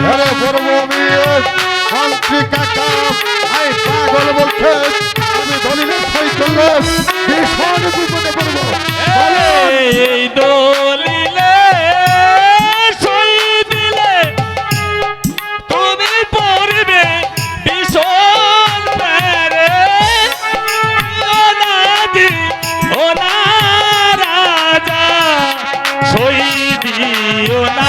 ধরে করবো আমি মন্ত্রী কাকা এই পাগল বলছে আমি দলিলের সই করলে ভীষণ বিপদে পড়বো। এই দলিলে সই দিলে তুমি পড়বে ভীষণ প্যারে। ও নাদি ও না রাজা সই দিও না।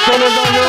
চলে যাবে